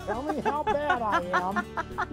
Tell me how bad I am.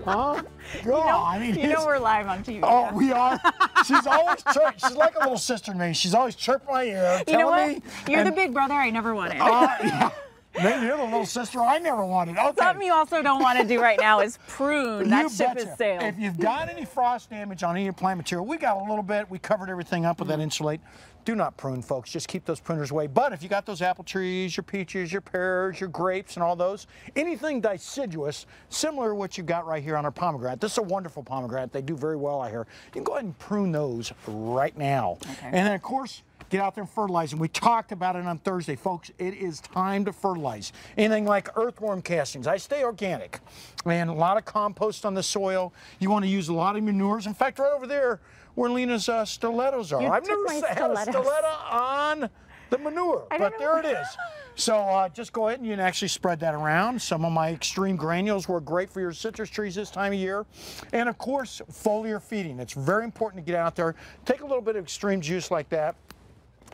Huh? God, I mean, you know we're live on TV. Oh, yeah. We are. She's always chirping. She's like a little sister to me. She's always chirping my ear, you know what? me. You're the big brother I never wanted. Yeah. Maybe you're the little sister I never wanted. Okay. Something you also don't want to do right now is prune. That ship is sailed. If you've got any frost damage on any of your plant material, we got a little bit. We covered everything up with that insulate. Do not prune, folks. Just keep those pruners away. But if you got those apple trees, your peaches, your pears, your grapes, and all those, anything deciduous, similar to what you've got right here on our pomegranate. This is a wonderful pomegranate. They do very well out here. You can go ahead and prune those right now. Okay. And then, of course, get out there and fertilize. And we talked about it on Thursday, folks. It is time to fertilize. Anything like earthworm castings. I stay organic. And a lot of compost on the soil. You want to use a lot of manures. In fact, right over there, where Lena's stilettos are. I've never had a stiletto on the manure, but there it is. So just go ahead and you can actually spread that around. Some of my extreme granules work great for your citrus trees this time of year. And of course, foliar feeding. It's very important to get out there. Take a little bit of extreme juice like that.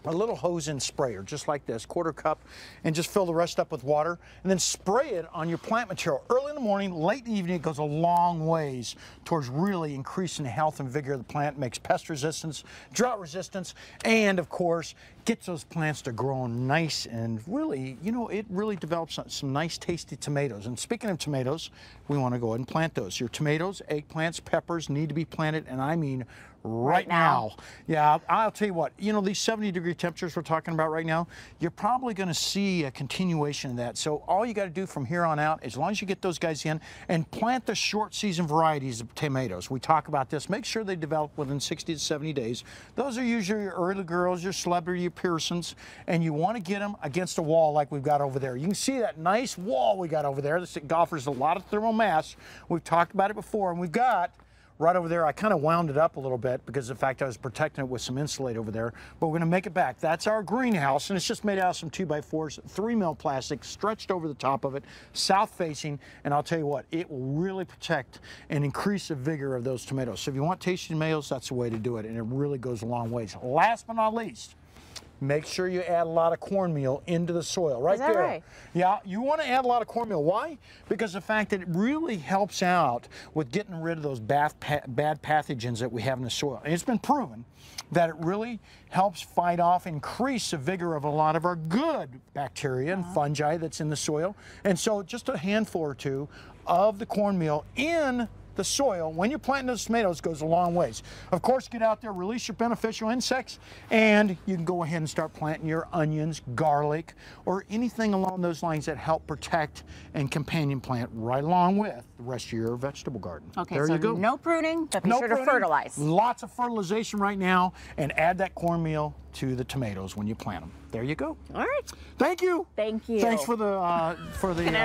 A little hose and sprayer, just like this, 1/4 cup, and just fill the rest up with water, and then spray it on your plant material. Early in the morning, late in the evening, it goes a long ways towards really increasing the health and vigor of the plant, makes pest resistance, drought resistance, and of course, gets those plants to grow nice and really, you know, it really develops some nice tasty tomatoes. And speaking of tomatoes, we want to go ahead and plant those. Your tomatoes, eggplants, peppers need to be planted, and I mean right now. Yeah, I'll tell you what, you know, these 70-degree temperatures we're talking about right now, you're probably going to see a continuation of that. So all you got to do from here on out, as long as you get those guys in and plant the short season varieties of tomatoes. We talk about this. Make sure they develop within 60 to 70 days. Those are usually your early girls, your celebrity, your Pearsons, and you want to get them against a wall like we've got over there. You can see that nice wall we got over there. This offers a lot of thermal mass. We've talked about it before, and we've got right over there, I kind of wound it up a little bit because of the fact I was protecting it with some insulate over there, but we're going to make it back. That's our greenhouse, and it's just made out of some 2x4s, 3 mil plastic, stretched over the top of it, south facing, and I'll tell you what, it will really protect and increase the vigor of those tomatoes. So if you want tasty tomatoes, that's the way to do it, and it really goes a long ways. Last but not least, make sure you add a lot of cornmeal into the soil, right there. Right? Yeah, you want to add a lot of cornmeal. Why? Because the fact that it really helps out with getting rid of those bad pathogens that we have in the soil. And it's been proven that it really helps fight off, increase the vigor of a lot of our good bacteria and fungi that's in the soil. And so just a handful or two of the cornmeal in the soil when you're planting those tomatoes goes a long ways. Of course, get out there, release your beneficial insects, and you can go ahead and start planting your onions, garlic, or anything along those lines that help protect and companion plant right along with the rest of your vegetable garden. Okay, there so you go. No pruning, but be sure to fertilize. Lots of fertilization right now, and add that cornmeal to the tomatoes when you plant them. There you go. All right. Thank you. Thank you. Thanks for the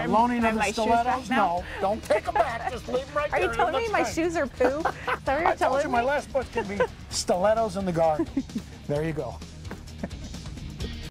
loaning of the stilettos. No, don't take them back. Just leave them right there. Are you telling me my shoes are poo? I told you my last book could be Stilettos in the Garden. There you go.